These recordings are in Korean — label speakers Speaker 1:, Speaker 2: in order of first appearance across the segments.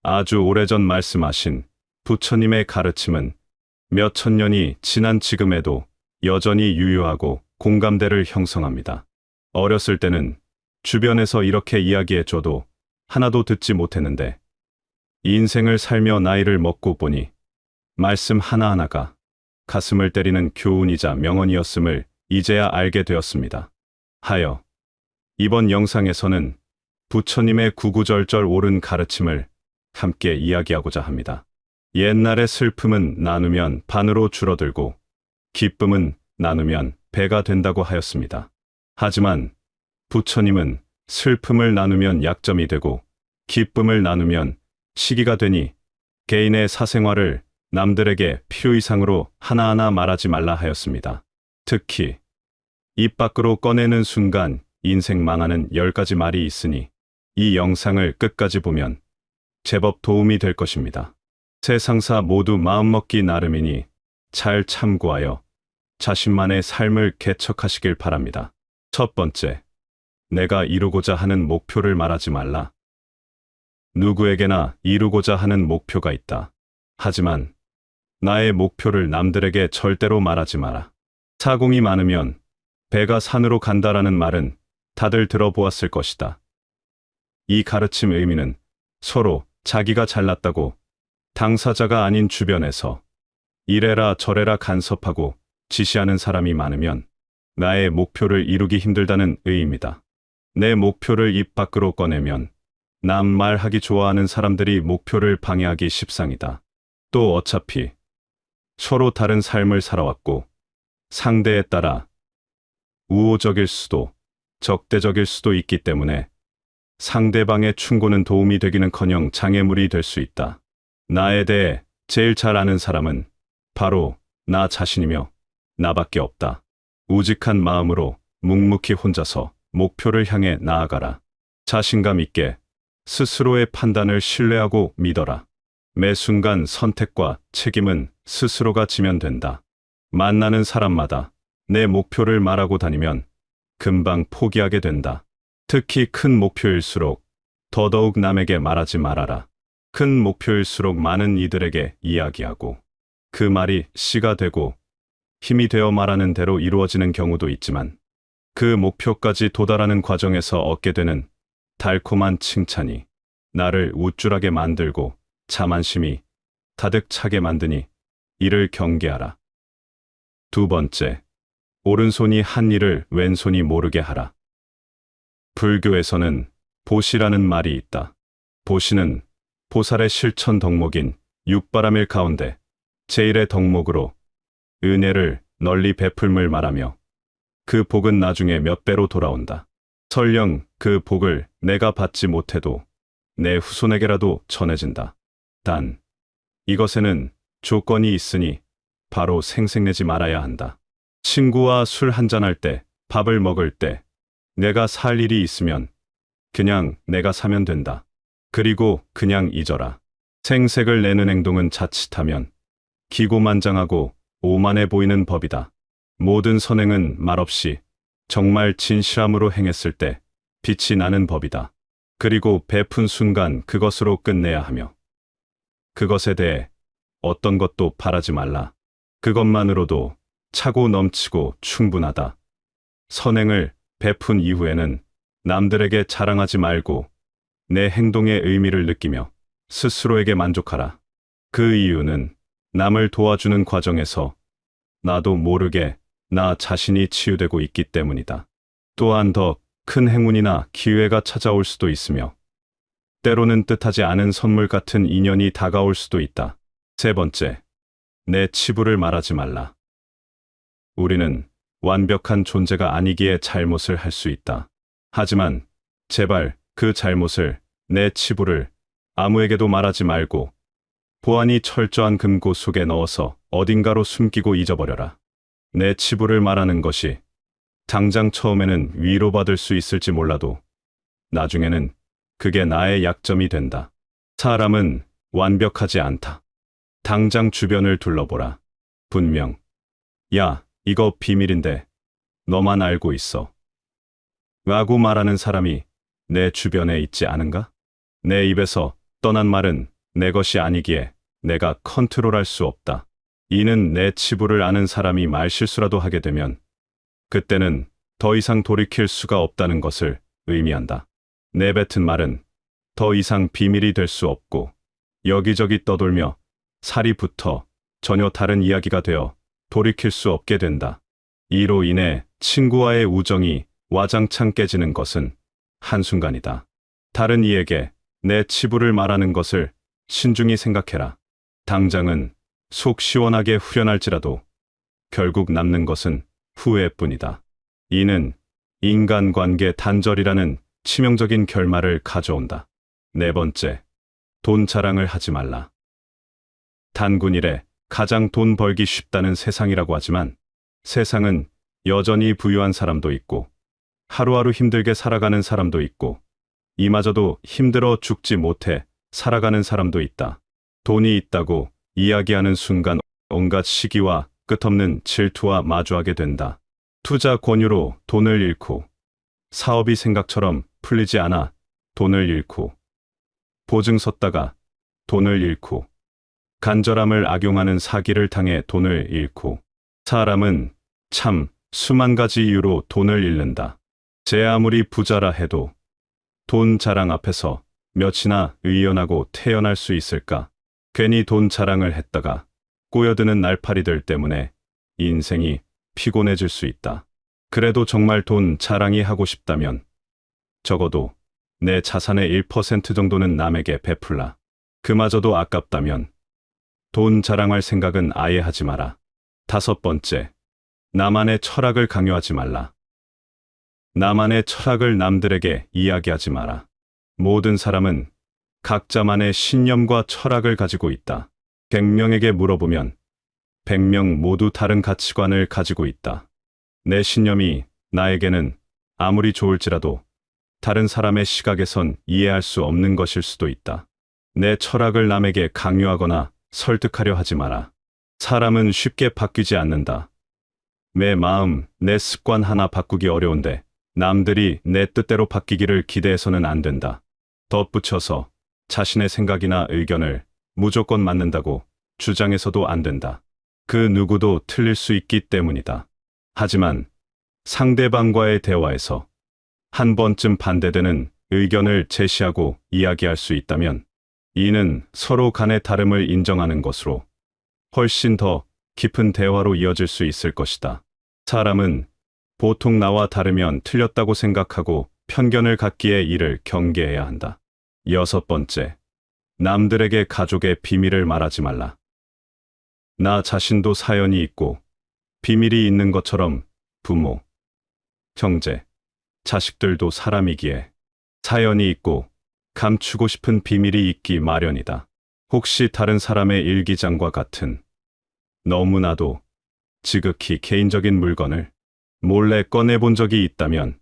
Speaker 1: 아주 오래전 말씀하신 부처님의 가르침은 몇 천 년이 지난 지금에도 여전히 유효하고 공감대를 형성합니다. 어렸을 때는 주변에서 이렇게 이야기해줘도 하나도 듣지 못했는데 인생을 살며 나이를 먹고 보니 말씀 하나하나가 가슴을 때리는 교훈이자 명언이었음을 이제야 알게 되었습니다. 하여 이번 영상에서는 부처님의 구구절절 옳은 가르침을 함께 이야기하고자 합니다. 옛날의 슬픔은 나누면 반으로 줄어들고 기쁨은 나누면 배가 된다고 하였습니다. 하지만 부처님은 슬픔을 나누면 약점이 되고 기쁨을 나누면 시기가 되니 개인의 사생활을 남들에게 필요 이상으로 하나하나 말하지 말라 하였습니다. 특히 입 밖으로 꺼내는 순간 인생 망하는 10가지 말이 있으니 이 영상을 끝까지 보면 제법 도움이 될 것입니다. 세상사 모두 마음먹기 나름이니 잘 참고하여 자신만의 삶을 개척하시길 바랍니다. 첫 번째, 내가 이루고자 하는 목표를 말하지 말라. 누구에게나 이루고자 하는 목표가 있다. 하지만 나의 목표를 남들에게 절대로 말하지 마라. 사공이 많으면 배가 산으로 간다라는 말은 다들 들어보았을 것이다. 이 가르침 의미는 서로 자기가 잘났다고 당사자가 아닌 주변에서 이래라 저래라 간섭하고 지시하는 사람이 많으면 나의 목표를 이루기 힘들다는 의미입니다. 내 목표를 입 밖으로 꺼내면 남 말하기 좋아하는 사람들이 목표를 방해하기 십상이다. 또 어차피 서로 다른 삶을 살아왔고 상대에 따라 우호적일 수도 적대적일 수도 있기 때문에 상대방의 충고는 도움이 되기는커녕 장애물이 될 수 있다. 나에 대해 제일 잘 아는 사람은 바로 나 자신이며 나밖에 없다. 우직한 마음으로 묵묵히 혼자서 목표를 향해 나아가라. 자신감 있게 스스로의 판단을 신뢰하고 믿어라. 매 순간 선택과 책임은 스스로가 지면 된다. 만나는 사람마다 내 목표를 말하고 다니면 금방 포기하게 된다. 특히 큰 목표일수록 더더욱 남에게 말하지 말아라. 큰 목표일수록 많은 이들에게 이야기하고 그 말이 씨가 되고 힘이 되어 말하는 대로 이루어지는 경우도 있지만 그 목표까지 도달하는 과정에서 얻게 되는 달콤한 칭찬이 나를 우쭐하게 만들고 자만심이 가득 차게 만드니 이를 경계하라. 두 번째, 오른손이 한 일을 왼손이 모르게 하라. 불교에서는 보시라는 말이 있다. 보시는 보살의 실천 덕목인 육바람일 가운데 제1의 덕목으로 은혜를 널리 베풀물 말하며 그 복은 나중에 몇 배로 돌아온다. 설령 그 복을 내가 받지 못해도 내 후손에게라도 전해진다. 단 이것에는 조건이 있으니 바로 생색내지 말아야 한다. 친구와 술 한잔할 때, 밥을 먹을 때 내가 살 일이 있으면 그냥 내가 사면 된다. 그리고 그냥 잊어라. 생색을 내는 행동은 자칫하면 기고만장하고 오만해 보이는 법이다. 모든 선행은 말없이 정말 진실함으로 행했을 때 빛이 나는 법이다. 그리고 베푼 순간 그것으로 끝내야 하며 그것에 대해 어떤 것도 바라지 말라. 그것만으로도 차고 넘치고 충분하다. 선행을 베푼 이후에는 남들에게 자랑하지 말고 내 행동의 의미를 느끼며 스스로에게 만족하라. 그 이유는 남을 도와주는 과정에서 나도 모르게 나 자신이 치유되고 있기 때문이다. 또한 더 큰 행운이나 기회가 찾아올 수도 있으며 때로는 뜻하지 않은 선물 같은 인연이 다가올 수도 있다. 세 번째, 내 치부를 말하지 말라. 우리는 완벽한 존재가 아니기에 잘못을 할 수 있다. 하지만 제발 그 잘못을, 내 치부를 아무에게도 말하지 말고 보안이 철저한 금고 속에 넣어서 어딘가로 숨기고 잊어버려라. 내 치부를 말하는 것이 당장 처음에는 위로받을 수 있을지 몰라도 나중에는 그게 나의 약점이 된다. 사람은 완벽하지 않다. 당장 주변을 둘러보라. 분명 야, 이거 비밀인데 너만 알고 있어 라고 말하는 사람이 내 주변에 있지 않은가? 내 입에서 떠난 말은 내 것이 아니기에 내가 컨트롤할 수 없다. 이는 내 치부를 아는 사람이 말실수라도 하게 되면 그때는 더 이상 돌이킬 수가 없다는 것을 의미한다. 내뱉은 말은 더 이상 비밀이 될 수 없고 여기저기 떠돌며 살이 붙어 전혀 다른 이야기가 되어 돌이킬 수 없게 된다. 이로 인해 친구와의 우정이 와장창 깨지는 것은 한순간이다. 다른 이에게 내 치부를 말하는 것을 신중히 생각해라. 당장은 속 시원하게 후련할지라도 결국 남는 것은 후회뿐이다. 이는 인간관계 단절이라는 치명적인 결말을 가져온다. 네 번째, 돈 자랑을 하지 말라. 단군일에 가장 돈 벌기 쉽다는 세상이라고 하지만 세상은 여전히 부유한 사람도 있고 하루하루 힘들게 살아가는 사람도 있고 이마저도 힘들어 죽지 못해 살아가는 사람도 있다. 돈이 있다고 이야기하는 순간 온갖 시기와 끝없는 질투와 마주하게 된다. 투자 권유로 돈을 잃고 사업이 생각처럼 풀리지 않아 돈을 잃고 보증 섰다가 돈을 잃고 간절함을 악용하는 사기를 당해 돈을 잃고 사람은 참 수만 가지 이유로 돈을 잃는다. 제 아무리 부자라 해도 돈 자랑 앞에서 몇이나 의연하고 태연할 수 있을까? 괜히 돈 자랑을 했다가 꼬여드는 날파리들 때문에 인생이 피곤해질 수 있다. 그래도 정말 돈 자랑이 하고 싶다면 적어도 내 자산의 1% 정도는 남에게 베풀라. 그마저도 아깝다면 돈 자랑할 생각은 아예 하지 마라. 다섯 번째, 나만의 철학을 강요하지 말라. 나만의 철학을 남들에게 이야기하지 마라. 모든 사람은 각자만의 신념과 철학을 가지고 있다. 100명에게 물어보면 100명 모두 다른 가치관을 가지고 있다. 내 신념이 나에게는 아무리 좋을지라도 다른 사람의 시각에선 이해할 수 없는 것일 수도 있다. 내 철학을 남에게 강요하거나 설득하려 하지 마라. 사람은 쉽게 바뀌지 않는다. 내 마음, 내 습관 하나 바꾸기 어려운데 남들이 내 뜻대로 바뀌기를 기대해서는 안 된다. 덧붙여서 자신의 생각이나 의견을 무조건 맞는다고 주장해서도 안 된다. 그 누구도 틀릴 수 있기 때문이다. 하지만 상대방과의 대화에서 한 번쯤 반대되는 의견을 제시하고 이야기할 수 있다면 이는 서로 간의 다름을 인정하는 것으로 훨씬 더 깊은 대화로 이어질 수 있을 것이다. 사람은 보통 나와 다르면 틀렸다고 생각하고 편견을 갖기에 이를 경계해야 한다. 여섯 번째, 남들에게 가족의 비밀을 말하지 말라. 나 자신도 사연이 있고 비밀이 있는 것처럼 부모, 형제, 자식들도 사람이기에 사연이 있고 감추고 싶은 비밀이 있기 마련이다. 혹시 다른 사람의 일기장과 같은 너무나도 지극히 개인적인 물건을 몰래 꺼내본 적이 있다면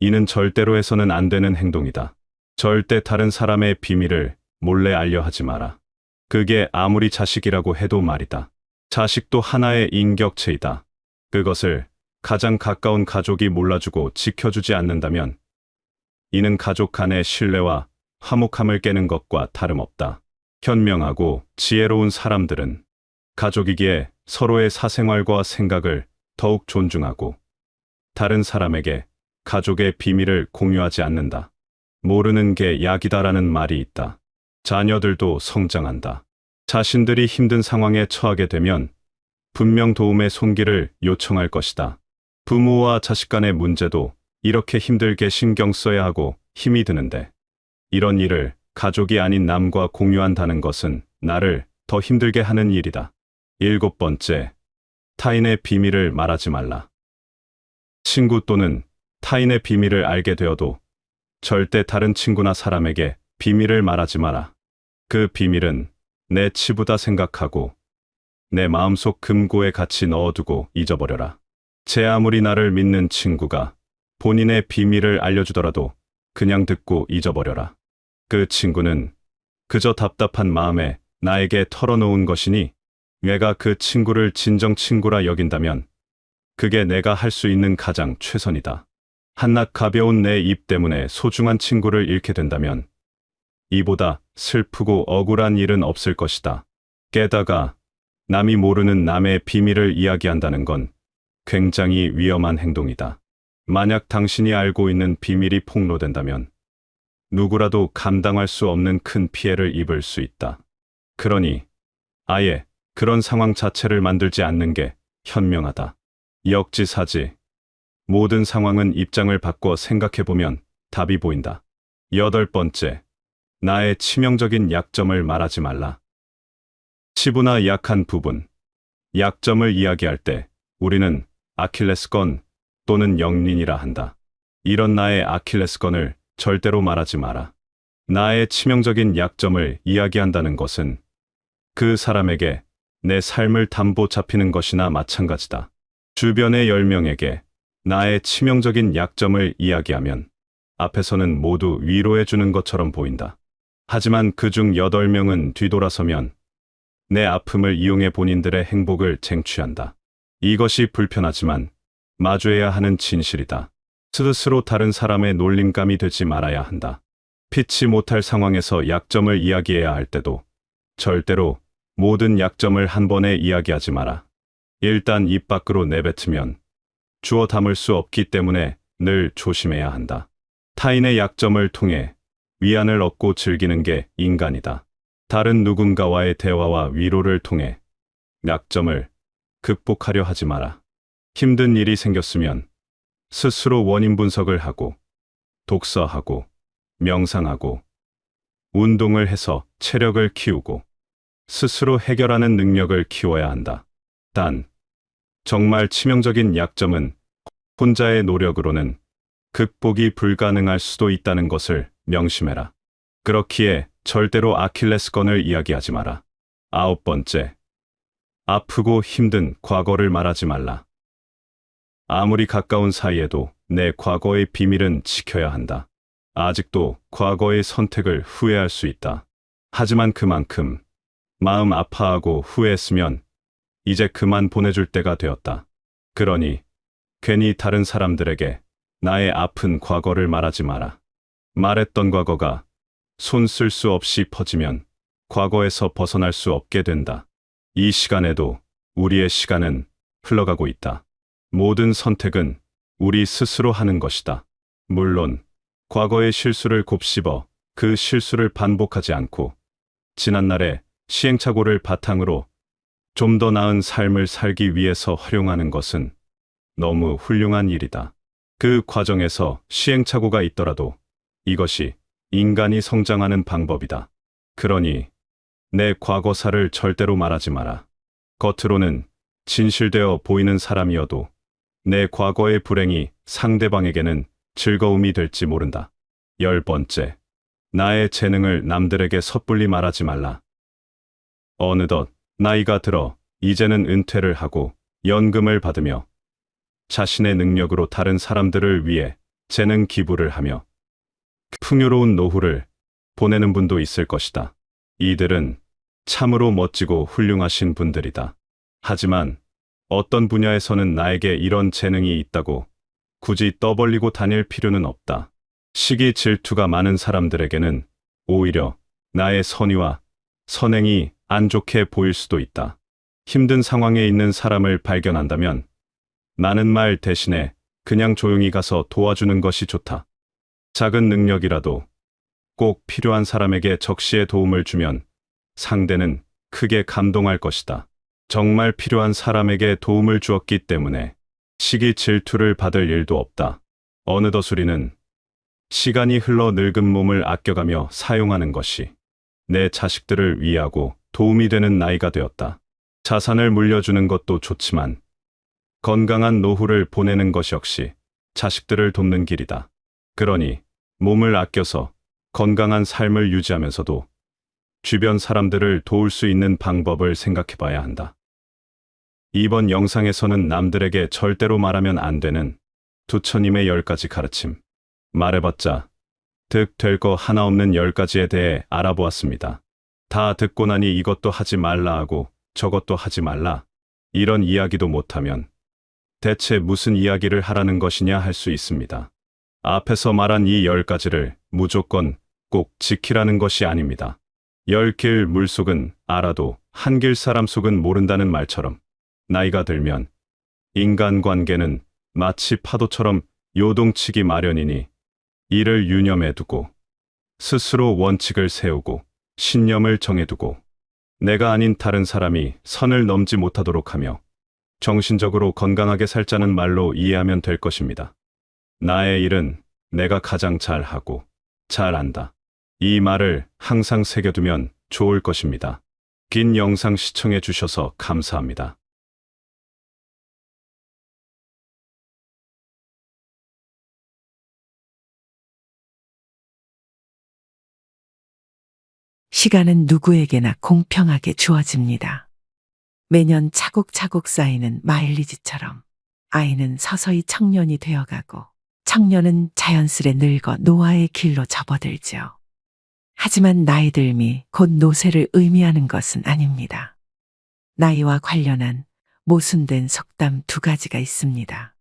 Speaker 1: 이는 절대로 해서는 안 되는 행동이다. 절대 다른 사람의 비밀을 몰래 알려 하지 마라. 그게 아무리 자식이라고 해도 말이다. 자식도 하나의 인격체이다. 그것을 가장 가까운 가족이 몰라주고 지켜주지 않는다면 이는 가족 간의 신뢰와 화목함을 깨는 것과 다름없다. 현명하고 지혜로운 사람들은 가족이기에 서로의 사생활과 생각을 더욱 존중하고 다른 사람에게 가족의 비밀을 공유하지 않는다. 모르는 게 약이다라는 말이 있다. 자녀들도 성장한다. 자신들이 힘든 상황에 처하게 되면 분명 도움의 손길을 요청할 것이다. 부모와 자식 간의 문제도 이렇게 힘들게 신경 써야 하고 힘이 드는데 이런 일을 가족이 아닌 남과 공유한다는 것은 나를 더 힘들게 하는 일이다. 일곱 번째, 타인의 비밀을 말하지 말라. 친구 또는 타인의 비밀을 알게 되어도 절대 다른 친구나 사람에게 비밀을 말하지 마라. 그 비밀은 내 치부다 생각하고 내 마음속 금고에 같이 넣어두고 잊어버려라. 제 아무리 나를 믿는 친구가 본인의 비밀을 알려주더라도 그냥 듣고 잊어버려라. 그 친구는 그저 답답한 마음에 나에게 털어놓은 것이니 내가 그 친구를 진정 친구라 여긴다면 그게 내가 할 수 있는 가장 최선이다. 한낱 가벼운 내 입 때문에 소중한 친구를 잃게 된다면 이보다 슬프고 억울한 일은 없을 것이다. 게다가 남이 모르는 남의 비밀을 이야기한다는 건 굉장히 위험한 행동이다. 만약 당신이 알고 있는 비밀이 폭로된다면 누구라도 감당할 수 없는 큰 피해를 입을 수 있다. 그러니 아예 그런 상황 자체를 만들지 않는 게 현명하다. 역지사지. 모든 상황은 입장을 바꿔 생각해보면 답이 보인다. 8번째. 나의 치명적인 약점을 말하지 말라. 치부나 약한 부분, 약점을 이야기할 때 우리는 아킬레스건 또는 영린이라 한다. 이런 나의 아킬레스건을 절대로 말하지 마라. 나의 치명적인 약점을 이야기한다는 것은 그 사람에게 내 삶을 담보 잡히는 것이나 마찬가지다. 주변의 10명에게 나의 치명적인 약점을 이야기하면 앞에서는 모두 위로해 주는 것처럼 보인다. 하지만 그중 8명은 뒤돌아서면 내 아픔을 이용해 본인들의 행복을 쟁취한다. 이것이 불편하지만 마주해야 하는 진실이다. 스스로 다른 사람의 놀림감이 되지 말아야 한다. 피치 못할 상황에서 약점을 이야기해야 할 때도 절대로 모든 약점을 한 번에 이야기하지 마라. 일단 입 밖으로 내뱉으면 주워 담을 수 없기 때문에 늘 조심해야 한다. 타인의 약점을 통해 위안을 얻고 즐기는 게 인간이다. 다른 누군가와의 대화와 위로를 통해 약점을 극복하려 하지 마라. 힘든 일이 생겼으면 스스로 원인 분석을 하고 독서하고 명상하고 운동을 해서 체력을 키우고 스스로 해결하는 능력을 키워야 한다. 단, 정말 치명적인 약점은 혼자의 노력으로는 극복이 불가능할 수도 있다는 것을 명심해라. 그렇기에 절대로 아킬레스건을 이야기하지 마라. 9번째. 아프고 힘든 과거를 말하지 말라. 아무리 가까운 사이에도 내 과거의 비밀은 지켜야 한다. 아직도 과거의 선택을 후회할 수 있다. 하지만 그만큼 마음 아파하고 후회했으면 이제 그만 보내줄 때가 되었다. 그러니 괜히 다른 사람들에게 나의 아픈 과거를 말하지 마라. 말했던 과거가 손 쓸 수 없이 퍼지면 과거에서 벗어날 수 없게 된다. 이 시간에도 우리의 시간은 흘러가고 있다. 모든 선택은 우리 스스로 하는 것이다. 물론 과거의 실수를 곱씹어 그 실수를 반복하지 않고 지난날의 시행착오를 바탕으로 좀 더 나은 삶을 살기 위해서 활용하는 것은 너무 훌륭한 일이다. 그 과정에서 시행착오가 있더라도 이것이 인간이 성장하는 방법이다. 그러니 내 과거사를 절대로 말하지 마라. 겉으로는 진실되어 보이는 사람이어도 내 과거의 불행이 상대방에게는 즐거움이 될지 모른다. 10번째. 나의 재능을 남들에게 섣불리 말하지 말라. 어느덧 나이가 들어 이제는 은퇴를 하고 연금을 받으며 자신의 능력으로 다른 사람들을 위해 재능 기부를 하며 풍요로운 노후를 보내는 분도 있을 것이다. 이들은 참으로 멋지고 훌륭하신 분들이다. 하지만 어떤 분야에서는 나에게 이런 재능이 있다고 굳이 떠벌리고 다닐 필요는 없다. 시기 질투가 많은 사람들에게는 오히려 나의 선의와 선행이 안 좋게 보일 수도 있다. 힘든 상황에 있는 사람을 발견한다면 많은 말 대신에 그냥 조용히 가서 도와주는 것이 좋다. 작은 능력이라도 꼭 필요한 사람에게 적시에 도움을 주면 상대는 크게 감동할 것이다. 정말 필요한 사람에게 도움을 주었기 때문에 시기 질투를 받을 일도 없다. 어느덧 우리는 시간이 흘러 늙은 몸을 아껴가며 사용하는 것이 내 자식들을 위하고 도움이 되는 나이가 되었다. 자산을 물려주는 것도 좋지만 건강한 노후를 보내는 것 역시 자식들을 돕는 길이다. 그러니 몸을 아껴서 건강한 삶을 유지하면서도 주변 사람들을 도울 수 있는 방법을 생각해 봐야 한다. 이번 영상에서는 남들에게 절대로 말하면 안 되는 부처님의 10가지 가르침, 말해봤자 득 될 거 하나 없는 10가지에 대해 알아보았습니다. 다 듣고 나니 이것도 하지 말라 하고 저것도 하지 말라, 이런 이야기도 못하면 대체 무슨 이야기를 하라는 것이냐 할 수 있습니다. 앞에서 말한 이 10가지를 무조건 꼭 지키라는 것이 아닙니다. 열 길 물속은 알아도 한 길 사람 속은 모른다는 말처럼 나이가 들면 인간관계는 마치 파도처럼 요동치기 마련이니 이를 유념해 두고 스스로 원칙을 세우고 신념을 정해두고 내가 아닌 다른 사람이 선을 넘지 못하도록 하며 정신적으로 건강하게 살자는 말로 이해하면 될 것입니다. 나의 일은 내가 가장 잘하고 잘 안다. 이 말을 항상 새겨두면 좋을 것입니다. 긴 영상 시청해 주셔서 감사합니다.
Speaker 2: 시간은 누구에게나 공평하게 주어집니다. 매년 차곡차곡 쌓이는 마일리지처럼 아이는 서서히 청년이 되어가고 청년은 자연스레 늙어 노화의 길로 접어들죠. 하지만 나이 듦이 곧 노쇠를 의미하는 것은 아닙니다. 나이와 관련한 모순된 속담 두 가지가 있습니다.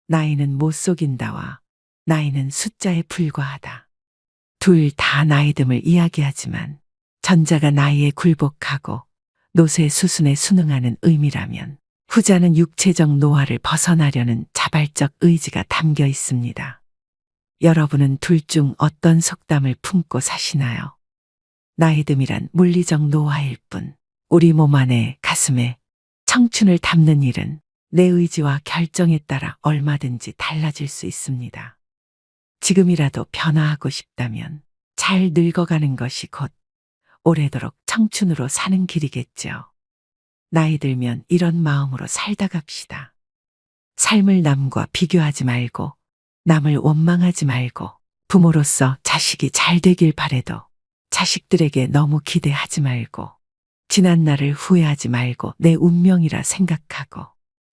Speaker 2: 나이는 못 속인다와 나이는 숫자에 불과하다. 둘 다 나이 듦을 이야기하지만 전자가 나이에 굴복하고 노쇠 수순에 순응하는 의미라면 후자는 육체적 노화를 벗어나려는 자발적 의지가 담겨 있습니다. 여러분은 둘 중 어떤 속담을 품고 사시나요? 나이 듦이란 물리적 노화일 뿐 우리 몸 안에 가슴에 청춘을 담는 일은 내 의지와 결정에 따라 얼마든지 달라질 수 있습니다. 지금이라도 변화하고 싶다면 잘 늙어가는 것이 곧 오래도록 청춘으로 사는 길이겠죠. 나이 들면 이런 마음으로 살다 갑시다. 삶을 남과 비교하지 말고 남을 원망하지 말고 부모로서 자식이 잘 되길 바래도 자식들에게 너무 기대하지 말고 지난 날을 후회하지 말고 내 운명이라 생각하고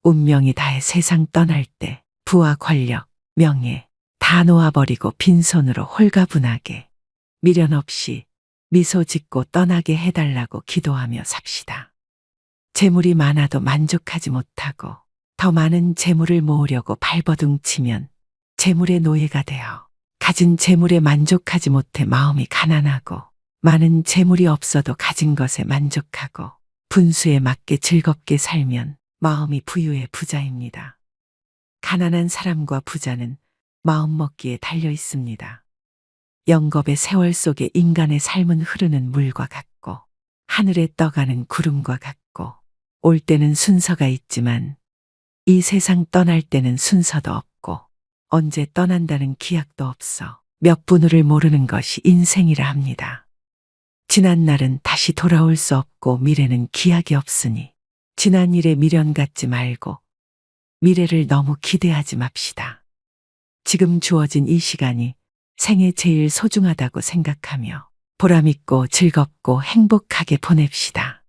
Speaker 2: 운명이 다해 세상 떠날 때 부와 권력, 명예 다 놓아버리고 빈손으로 홀가분하게 미련 없이 미소 짓고 떠나게 해달라고 기도하며 삽시다. 재물이 많아도 만족하지 못하고 더 많은 재물을 모으려고 발버둥치면 재물의 노예가 되어 가진 재물에 만족하지 못해 마음이 가난하고 많은 재물이 없어도 가진 것에 만족하고 분수에 맞게 즐겁게 살면 마음이 부유의 부자입니다. 가난한 사람과 부자는 마음먹기에 달려 있습니다. 영겁의 세월 속에 인간의 삶은 흐르는 물과 같고 하늘에 떠가는 구름과 같고 올 때는 순서가 있지만 이 세상 떠날 때는 순서도 없고 언제 떠난다는 기약도 없어 몇 분을을 모르는 것이 인생이라 합니다. 지난 날은 다시 돌아올 수 없고 미래는 기약이 없으니 지난 일에 미련 갖지 말고 미래를 너무 기대하지 맙시다. 지금 주어진 이 시간이 생애 제일 소중하다고 생각하며 보람있고 즐겁고 행복하게 보냅시다.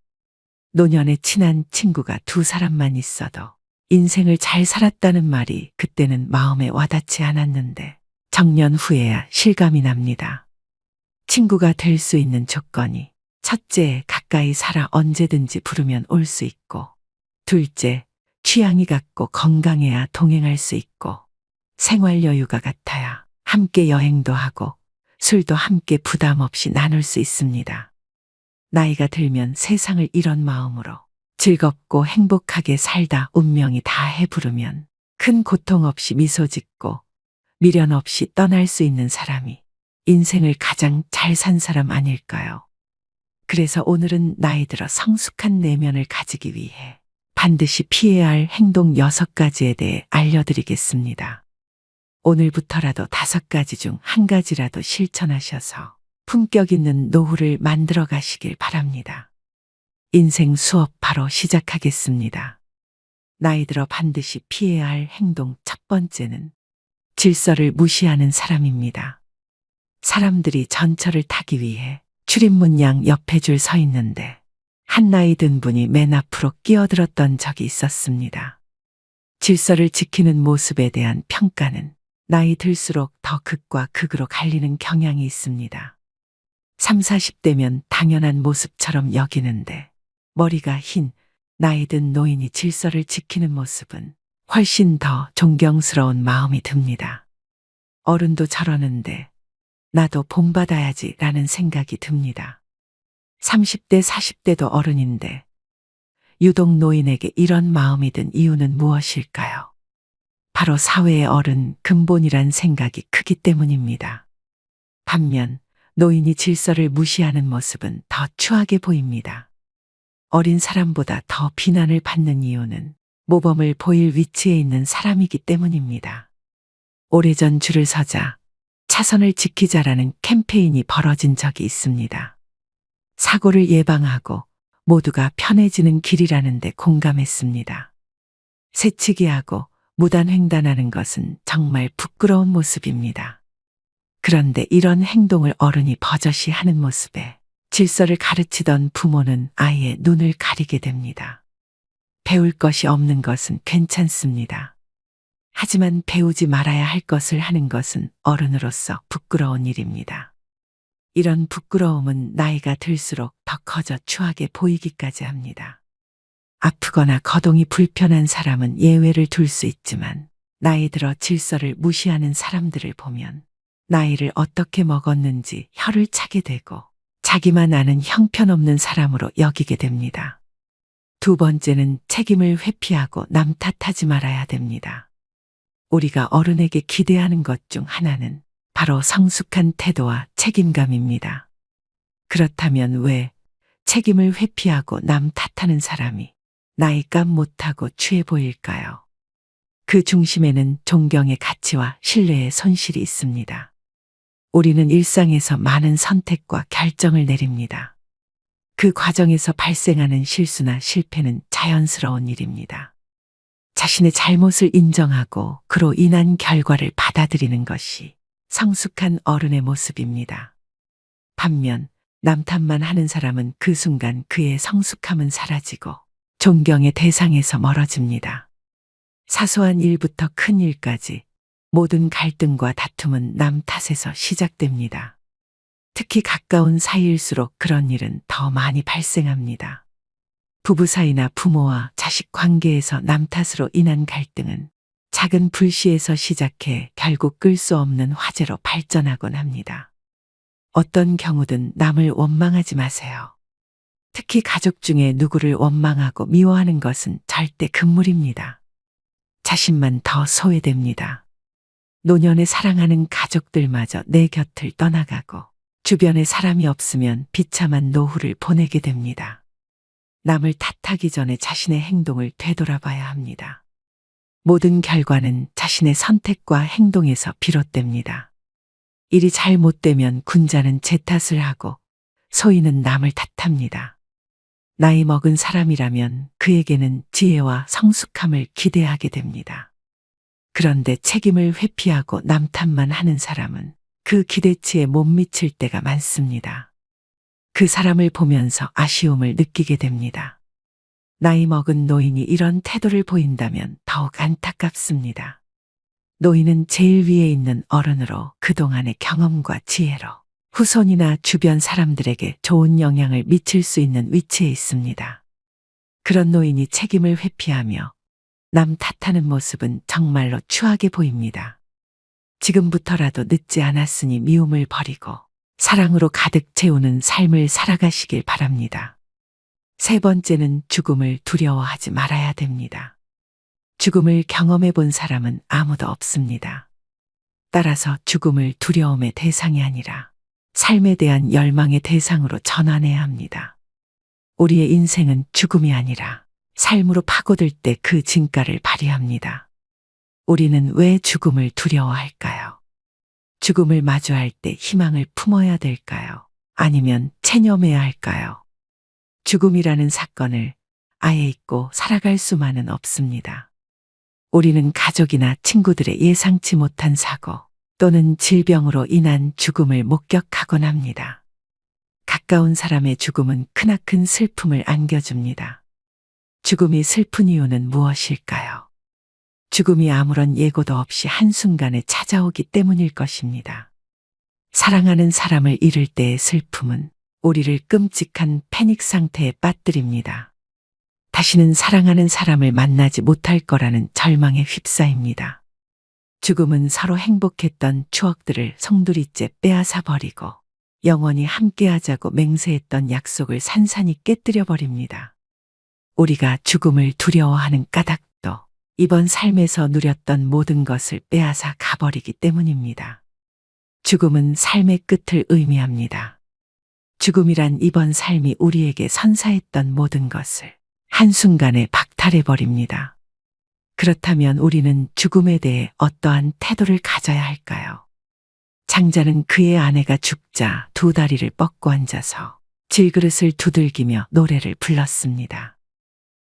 Speaker 2: 노년에 친한 친구가 두 사람만 있어도 인생을 잘 살았다는 말이 그때는 마음에 와닿지 않았는데 정년 후에야 실감이 납니다. 친구가 될 수 있는 조건이 첫째, 가까이 살아 언제든지 부르면 올 수 있고 둘째, 취향이 같고 건강해야 동행할 수 있고 생활 여유가 같아야 함께 여행도 하고 술도 함께 부담 없이 나눌 수 있습니다. 나이가 들면 세상을 이런 마음으로 즐겁고 행복하게 살다 운명이 다해 부르면 큰 고통 없이 미소 짓고 미련 없이 떠날 수 있는 사람이 인생을 가장 잘 산 사람 아닐까요? 그래서 오늘은 나이 들어 성숙한 내면을 가지기 위해 반드시 피해야 할 행동 6가지에 대해 알려드리겠습니다. 오늘부터라도 5가지 중 1가지라도 실천하셔서 품격 있는 노후를 만들어 가시길 바랍니다. 인생 수업 바로 시작하겠습니다. 나이 들어 반드시 피해야 할 행동 첫 번째는 질서를 무시하는 사람입니다. 사람들이 전철을 타기 위해 출입문 양 옆에 줄 서 있는데 한 나이 든 분이 맨 앞으로 끼어들었던 적이 있었습니다. 질서를 지키는 모습에 대한 평가는 나이 들수록 더 극과 극으로 갈리는 경향이 있습니다. 30, 40대면 당연한 모습처럼 여기는데 머리가 흰 나이 든 노인이 질서를 지키는 모습은 훨씬 더 존경스러운 마음이 듭니다. 어른도 저러는데 나도 본받아야지 라는 생각이 듭니다. 30대, 40대도 어른인데 유독 노인에게 이런 마음이 든 이유는 무엇일까요? 바로 사회의 어른 근본이란 생각이 크기 때문입니다. 반면 노인이 질서를 무시하는 모습은 더 추하게 보입니다. 어린 사람보다 더 비난을 받는 이유는 모범을 보일 위치에 있는 사람이기 때문입니다. 오래전 줄을 서자 차선을 지키자라는 캠페인이 벌어진 적이 있습니다. 사고를 예방하고 모두가 편해지는 길이라는데 공감했습니다. 새치기하고 무단횡단하는 것은 정말 부끄러운 모습입니다. 그런데 이런 행동을 어른이 버젓이 하는 모습에 질서를 가르치던 부모는 아이의 눈을 가리게 됩니다. 배울 것이 없는 것은 괜찮습니다. 하지만 배우지 말아야 할 것을 하는 것은 어른으로서 부끄러운 일입니다. 이런 부끄러움은 나이가 들수록 더 커져 추하게 보이기까지 합니다. 아프거나 거동이 불편한 사람은 예외를 둘 수 있지만 나이 들어 질서를 무시하는 사람들을 보면 나이를 어떻게 먹었는지 혀를 차게 되고 자기만 아는 형편없는 사람으로 여기게 됩니다. 두 번째는 책임을 회피하고 남 탓하지 말아야 됩니다. 우리가 어른에게 기대하는 것 중 하나는 바로 성숙한 태도와 책임감입니다. 그렇다면 왜 책임을 회피하고 남 탓하는 사람이 나이값 못하고 취해 보일까요? 그 중심에는 존경의 가치와 신뢰의 손실이 있습니다. 우리는 일상에서 많은 선택과 결정을 내립니다. 그 과정에서 발생하는 실수나 실패는 자연스러운 일입니다. 자신의 잘못을 인정하고 그로 인한 결과를 받아들이는 것이 성숙한 어른의 모습입니다. 반면 남 탓만 하는 사람은 그 순간 그의 성숙함은 사라지고 존경의 대상에서 멀어집니다. 사소한 일부터 큰 일까지 모든 갈등과 다툼은 남 탓에서 시작됩니다. 특히 가까운 사이일수록 그런 일은 더 많이 발생합니다. 부부 사이나 부모와 자식 관계에서 남 탓으로 인한 갈등은 작은 불씨에서 시작해 결국 끌 수 없는 화재로 발전하곤 합니다. 어떤 경우든 남을 원망하지 마세요. 특히 가족 중에 누구를 원망하고 미워하는 것은 절대 금물입니다. 자신만 더 소외됩니다. 노년에 사랑하는 가족들마저 내 곁을 떠나가고 주변에 사람이 없으면 비참한 노후를 보내게 됩니다. 남을 탓하기 전에 자신의 행동을 되돌아봐야 합니다. 모든 결과는 자신의 선택과 행동에서 비롯됩니다. 일이 잘못되면 군자는 제 탓을 하고 소인은 남을 탓합니다. 나이 먹은 사람이라면 그에게는 지혜와 성숙함을 기대하게 됩니다. 그런데 책임을 회피하고 남 탓만 하는 사람은 그 기대치에 못 미칠 때가 많습니다. 그 사람을 보면서 아쉬움을 느끼게 됩니다. 나이 먹은 노인이 이런 태도를 보인다면 더욱 안타깝습니다. 노인은 제일 위에 있는 어른으로 그동안의 경험과 지혜로 후손이나 주변 사람들에게 좋은 영향을 미칠 수 있는 위치에 있습니다. 그런 노인이 책임을 회피하며 남 탓하는 모습은 정말로 추하게 보입니다. 지금부터라도 늦지 않았으니 미움을 버리고 사랑으로 가득 채우는 삶을 살아가시길 바랍니다. 세 번째는 죽음을 두려워하지 말아야 됩니다. 죽음을 경험해 본 사람은 아무도 없습니다. 따라서 죽음을 두려움의 대상이 아니라 삶에 대한 열망의 대상으로 전환해야 합니다. 우리의 인생은 죽음이 아니라 삶으로 파고들 때 그 진가를 발휘합니다. 우리는 왜 죽음을 두려워할까요? 죽음을 마주할 때 희망을 품어야 될까요? 아니면 체념해야 할까요? 죽음이라는 사건을 아예 잊고 살아갈 수만은 없습니다. 우리는 가족이나 친구들의 예상치 못한 사고 또는 질병으로 인한 죽음을 목격하곤 합니다. 가까운 사람의 죽음은 크나큰 슬픔을 안겨줍니다. 죽음이 슬픈 이유는 무엇일까요? 죽음이 아무런 예고도 없이 한순간에 찾아오기 때문일 것입니다. 사랑하는 사람을 잃을 때의 슬픔은 우리를 끔찍한 패닉 상태에 빠뜨립니다. 다시는 사랑하는 사람을 만나지 못할 거라는 절망에 휩싸입니다. 죽음은 서로 행복했던 추억들을 송두리째 빼앗아 버리고 영원히 함께하자고 맹세했던 약속을 산산이 깨뜨려 버립니다. 우리가 죽음을 두려워하는 까닭도 이번 삶에서 누렸던 모든 것을 빼앗아 가버리기 때문입니다. 죽음은 삶의 끝을 의미합니다. 죽음이란 이번 삶이 우리에게 선사했던 모든 것을 한순간에 박탈해 버립니다. 그렇다면 우리는 죽음에 대해 어떠한 태도를 가져야 할까요? 장자는 그의 아내가 죽자 두 다리를 뻗고 앉아서 질그릇을 두들기며 노래를 불렀습니다.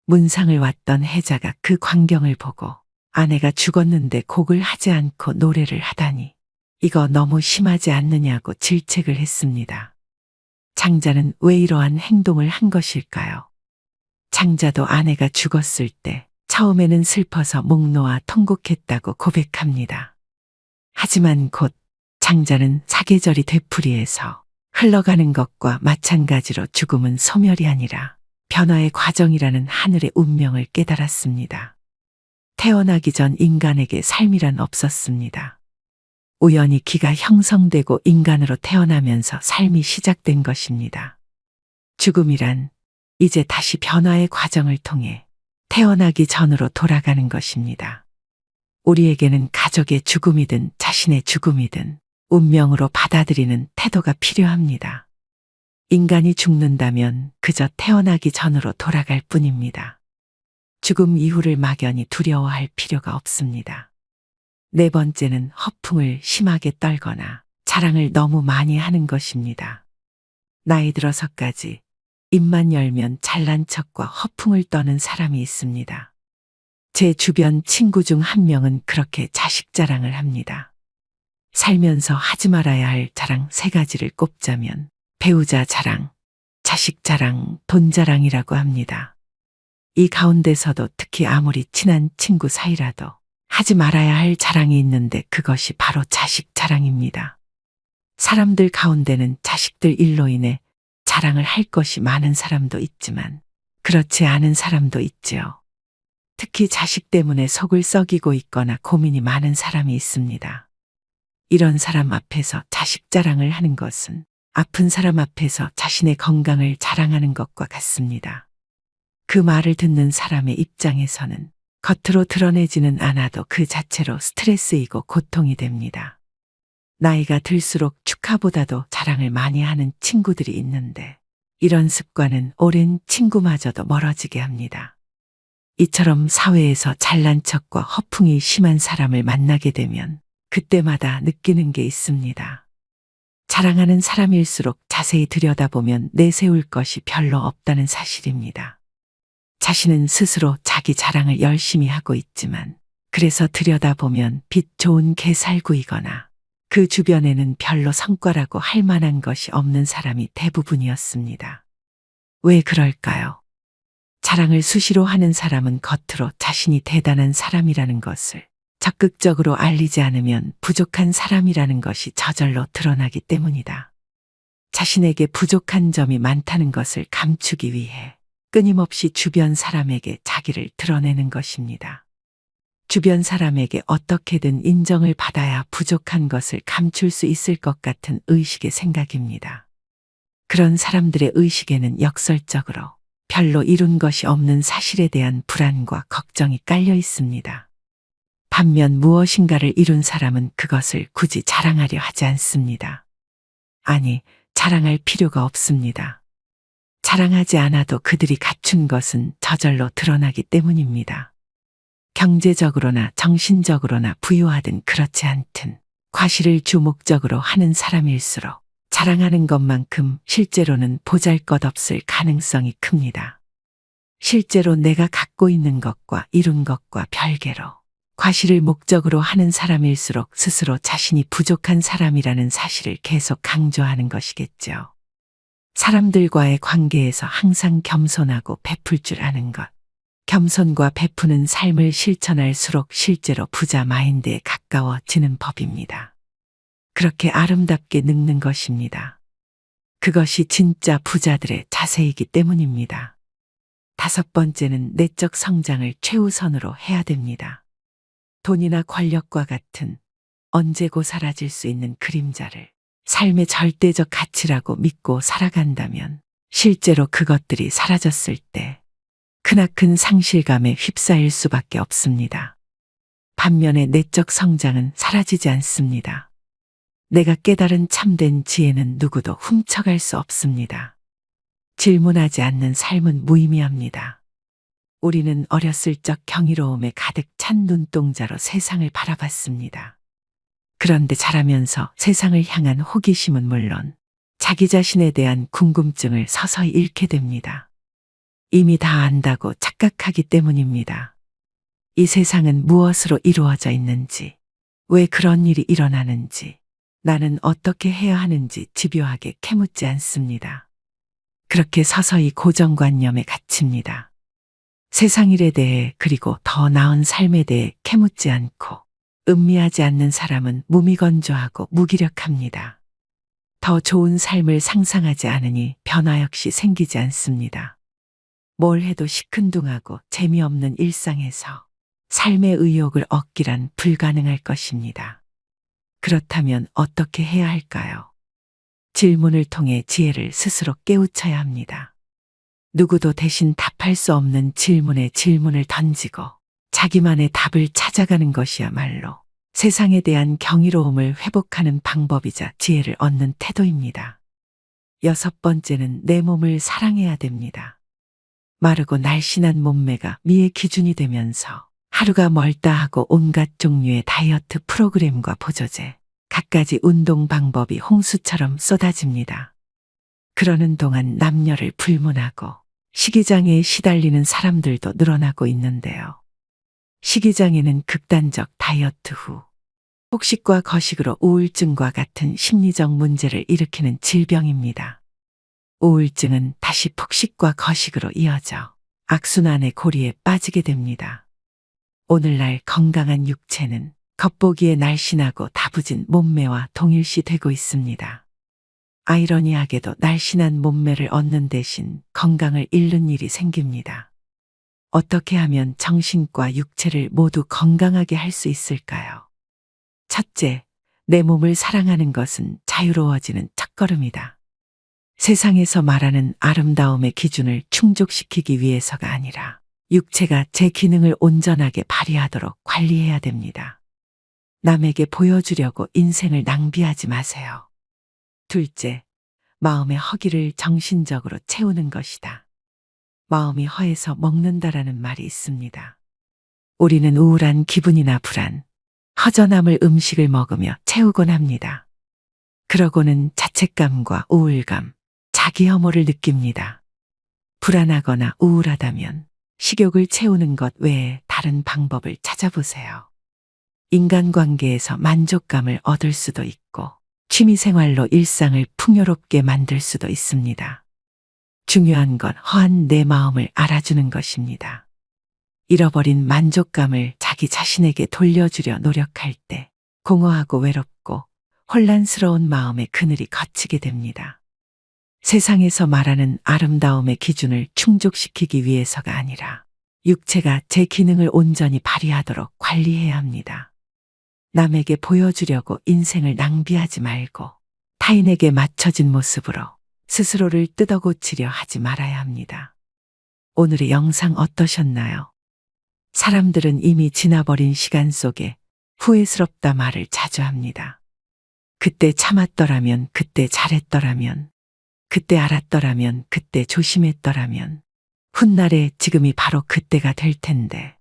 Speaker 2: 문상을 왔던 해자가 그 광경을 보고 아내가 죽었는데 곡을 하지 않고 노래를 하다니 이거 너무 심하지 않느냐고 질책을 했습니다. 장자는 왜 이러한 행동을 한 것일까요? 장자도 아내가 죽었을 때 처음에는 슬퍼서 목 놓아 통곡했다고 고백합니다. 하지만 곧 장자는 사계절이 되풀이해서 흘러가는 것과 마찬가지로 죽음은 소멸이 아니라 변화의 과정이라는 하늘의 운명을 깨달았습니다. 태어나기 전 인간에게 삶이란 없었습니다. 우연히 기가 형성되고 인간으로 태어나면서 삶이 시작된 것입니다. 죽음이란 이제 다시 변화의 과정을 통해 태어나기 전으로 돌아가는 것입니다. 우리에게는 가족의 죽음이든 자신의 죽음이든 운명으로 받아들이는 태도가 필요합니다. 인간이 죽는다면 그저 태어나기 전으로 돌아갈 뿐입니다. 죽음 이후를 막연히 두려워할 필요가 없습니다. 네 번째는 허풍을 심하게 떨거나 자랑을 너무 많이 하는 것입니다. 나이 들어서까지 입만 열면 잘난 척과 허풍을 떠는 사람이 있습니다. 제 주변 친구 중 한 명은 그렇게 자식 자랑을 합니다. 살면서 하지 말아야 할 자랑 3가지를 꼽자면 배우자 자랑, 자식 자랑, 돈 자랑이라고 합니다. 이 가운데서도 특히 아무리 친한 친구 사이라도 하지 말아야 할 자랑이 있는데 그것이 바로 자식 자랑입니다. 사람들 가운데는 자식들 일로 인해 자랑을 할 것이 많은 사람도 있지만 그렇지 않은 사람도 있지요. 특히 자식 때문에 속을 썩이고 있거나 고민이 많은 사람이 있습니다. 이런 사람 앞에서 자식 자랑을 하는 것은 아픈 사람 앞에서 자신의 건강을 자랑하는 것과 같습니다. 그 말을 듣는 사람의 입장에서는 겉으로 드러내지는 않아도 그 자체로 스트레스이고 고통이 됩니다. 나이가 들수록 축하보다도 자랑을 많이 하는 친구들이 있는데 이런 습관은 오랜 친구마저도 멀어지게 합니다. 이처럼 사회에서 잘난 척과 허풍이 심한 사람을 만나게 되면 그때마다 느끼는 게 있습니다. 자랑하는 사람일수록 자세히 들여다보면 내세울 것이 별로 없다는 사실입니다. 자신은 스스로 자기 자랑을 열심히 하고 있지만 그래서 들여다보면 빛 좋은 개살구이거나 그 주변에는 별로 성과라고 할 만한 것이 없는 사람이 대부분이었습니다. 왜 그럴까요? 자랑을 수시로 하는 사람은 겉으로 자신이 대단한 사람이라는 것을 적극적으로 알리지 않으면 부족한 사람이라는 것이 저절로 드러나기 때문이다. 자신에게 부족한 점이 많다는 것을 감추기 위해 끊임없이 주변 사람에게 자기를 드러내는 것입니다. 주변 사람에게 어떻게든 인정을 받아야 부족한 것을 감출 수 있을 것 같은 의식의 생각입니다. 그런 사람들의 의식에는 역설적으로 별로 이룬 것이 없는 사실에 대한 불안과 걱정이 깔려 있습니다. 반면 무엇인가를 이룬 사람은 그것을 굳이 자랑하려 하지 않습니다. 아니, 자랑할 필요가 없습니다. 자랑하지 않아도 그들이 갖춘 것은 저절로 드러나기 때문입니다. 경제적으로나 정신적으로나 부유하든 그렇지 않든 과시를 주목적으로 하는 사람일수록 자랑하는 것만큼 실제로는 보잘것없을 가능성이 큽니다. 실제로 내가 갖고 있는 것과 이룬 것과 별개로 과시를 목적으로 하는 사람일수록 스스로 자신이 부족한 사람이라는 사실을 계속 강조하는 것이겠죠. 사람들과의 관계에서 항상 겸손하고 베풀 줄 아는 것. 겸손과 베푸는 삶을 실천할수록 실제로 부자 마인드에 가까워지는 법입니다. 그렇게 아름답게 늙는 것입니다. 그것이 진짜 부자들의 자세이기 때문입니다. 5번째는 내적 성장을 최우선으로 해야 됩니다. 돈이나 권력과 같은 언제고 사라질 수 있는 그림자를 삶의 절대적 가치라고 믿고 살아간다면 실제로 그것들이 사라졌을 때 크나큰 상실감에 휩싸일 수밖에 없습니다. 반면에 내적 성장은 사라지지 않습니다. 내가 깨달은 참된 지혜는 누구도 훔쳐갈 수 없습니다. 질문하지 않는 삶은 무의미합니다. 우리는 어렸을 적 경이로움에 가득 찬 눈동자로 세상을 바라봤습니다. 그런데 자라면서 세상을 향한 호기심은 물론 자기 자신에 대한 궁금증을 서서히 잃게 됩니다. 이미 다 안다고 착각하기 때문입니다. 이 세상은 무엇으로 이루어져 있는지, 왜 그런 일이 일어나는지, 나는 어떻게 해야 하는지 집요하게 캐묻지 않습니다. 그렇게 서서히 고정관념에 갇힙니다. 세상 일에 대해 그리고 더 나은 삶에 대해 캐묻지 않고 음미하지 않는 사람은 무미건조하고 무기력합니다. 더 좋은 삶을 상상하지 않으니 변화 역시 생기지 않습니다. 뭘 해도 시큰둥하고 재미없는 일상에서 삶의 의욕을 얻기란 불가능할 것입니다. 그렇다면 어떻게 해야 할까요? 질문을 통해 지혜를 스스로 깨우쳐야 합니다. 누구도 대신 답할 수 없는 질문에 질문을 던지고 자기만의 답을 찾아가는 것이야말로 세상에 대한 경이로움을 회복하는 방법이자 지혜를 얻는 태도입니다. 6번째는 내 몸을 사랑해야 됩니다. 마르고 날씬한 몸매가 미의 기준이 되면서 하루가 멀다 하고 온갖 종류의 다이어트 프로그램과 보조제, 갖가지 운동 방법이 홍수처럼 쏟아집니다. 그러는 동안 남녀를 불문하고 식이장애에 시달리는 사람들도 늘어나고 있는데요. 식이장애는 극단적 다이어트 후 폭식과 거식으로 우울증과 같은 심리적 문제를 일으키는 질병입니다. 우울증은 다시 폭식과 거식으로 이어져 악순환의 고리에 빠지게 됩니다. 오늘날 건강한 육체는 겉보기에 날씬하고 다부진 몸매와 동일시되고 있습니다. 아이러니하게도 날씬한 몸매를 얻는 대신 건강을 잃는 일이 생깁니다. 어떻게 하면 정신과 육체를 모두 건강하게 할 수 있을까요? 첫째, 내 몸을 사랑하는 것은 자유로워지는 첫걸음이다. 세상에서 말하는 아름다움의 기준을 충족시키기 위해서가 아니라 육체가 제 기능을 온전하게 발휘하도록 관리해야 됩니다. 남에게 보여주려고 인생을 낭비하지 마세요. 둘째, 마음의 허기를 정신적으로 채우는 것이다. 마음이 허해서 먹는다라는 말이 있습니다. 우리는 우울한 기분이나 불안, 허전함을 음식을 먹으며 채우곤 합니다. 그러고는 자책감과 우울감, 자기 혐오를 느낍니다. 불안하거나 우울하다면 식욕을 채우는 것 외에 다른 방법을 찾아보세요. 인간관계에서 만족감을 얻을 수도 있고 취미생활로 일상을 풍요롭게 만들 수도 있습니다. 중요한 건 허한 내 마음을 알아주는 것입니다. 잃어버린 만족감을 자기 자신에게 돌려주려 노력할 때 공허하고 외롭고 혼란스러운 마음의 그늘이 걷히게 됩니다. 세상에서 말하는 아름다움의 기준을 충족시키기 위해서가 아니라 육체가 제 기능을 온전히 발휘하도록 관리해야 합니다. 남에게 보여주려고 인생을 낭비하지 말고 타인에게 맞춰진 모습으로 스스로를 뜯어고치려 하지 말아야 합니다. 오늘의 영상 어떠셨나요? 사람들은 이미 지나버린 시간 속에 후회스럽다 말을 자주 합니다. 그때 참았더라면, 그때 잘했더라면, 그때 알았더라면, 그때 조심했더라면, 훗날에 지금이 바로 그때가 될 텐데,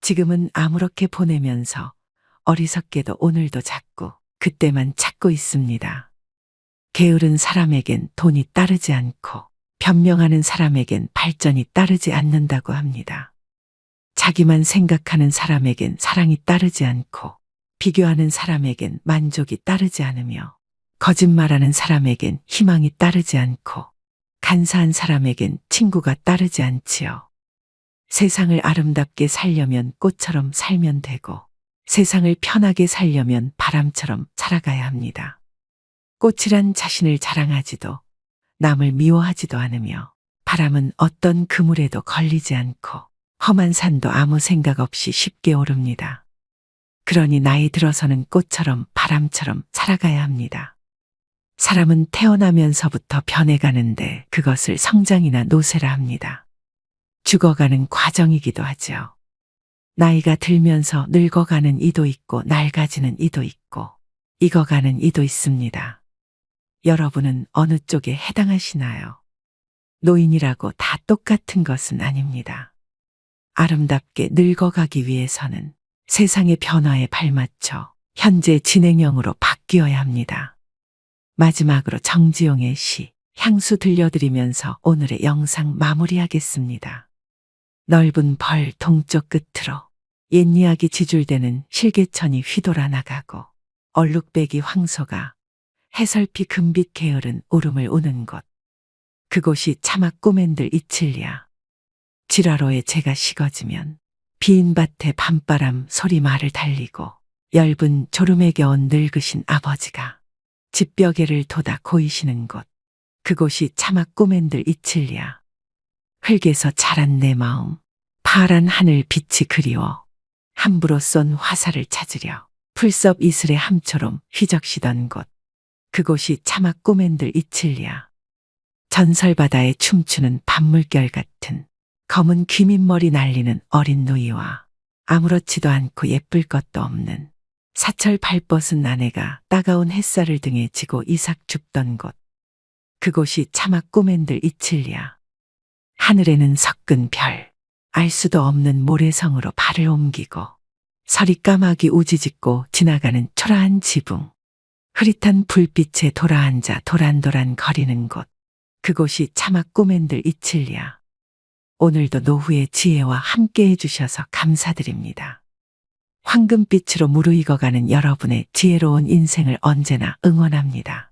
Speaker 2: 지금은 아무렇게 보내면서 어리석게도 오늘도 자꾸 그때만 찾고 있습니다. 게으른 사람에겐 돈이 따르지 않고 변명하는 사람에겐 발전이 따르지 않는다고 합니다. 자기만 생각하는 사람에겐 사랑이 따르지 않고 비교하는 사람에겐 만족이 따르지 않으며 거짓말하는 사람에겐 희망이 따르지 않고 간사한 사람에겐 친구가 따르지 않지요. 세상을 아름답게 살려면 꽃처럼 살면 되고 세상을 편하게 살려면 바람처럼 살아가야 합니다. 꽃이란 자신을 자랑하지도 남을 미워하지도 않으며 바람은 어떤 그물에도 걸리지 않고 험한 산도 아무 생각 없이 쉽게 오릅니다. 그러니 나이 들어서는 꽃처럼 바람처럼 살아가야 합니다. 사람은 태어나면서부터 변해가는데 그것을 성장이나 노쇠라 합니다. 죽어가는 과정이기도 하죠. 나이가 들면서 늙어가는 이도 있고 낡아지는 이도 있고 익어가는 이도 있습니다. 여러분은 어느 쪽에 해당하시나요? 노인이라고 다 똑같은 것은 아닙니다. 아름답게 늙어가기 위해서는 세상의 변화에 발맞춰 현재 진행형으로 바뀌어야 합니다. 마지막으로 정지용의 시 향수 들려드리면서 오늘의 영상 마무리하겠습니다. 넓은 벌 동쪽 끝으로 옛 이야기 지줄대는 실개천이 휘돌아 나가고 얼룩배기 황소가 해설피 금빛 게으른 울음을 우는 곳. 그곳이 차마 꼬맨들 이칠리야. 지라로에 재가 식어지면 비인 밭에 밤바람 소리 말을 달리고 엷은 졸음에 겨운 늙으신 아버지가 집벽에를 돋아 고이시는 곳. 그곳이 차마 꼬맨들 이칠리야. 흙에서 자란 내 마음, 파란 하늘 빛이 그리워 함부로 쏜 화살을 찾으려 풀섭 이슬의 함초롬 휘적시던 곳. 그곳이 차마 꼬맨들 이칠리야. 전설바다에 춤추는 밤물결 같은 검은 귀밑머리 날리는 어린 누이와 아무렇지도 않고 예쁠 것도 없는 사철 발벗은 아내가 따가운 햇살을 등에 지고 이삭 줍던 곳. 그곳이 차마 꼬맨들 이칠리야. 하늘에는 섞은 별, 알 수도 없는 모래성으로 발을 옮기고 서리 까마귀 우지짓고 지나가는 초라한 지붕. 흐릿한 불빛에 돌아앉아 도란도란 거리는 곳. 그곳이 차마 꼬맨들 이칠리야. 오늘도 노후의 지혜와 함께 해주셔서 감사드립니다. 황금빛으로 무르익어가는 여러분의 지혜로운 인생을 언제나 응원합니다.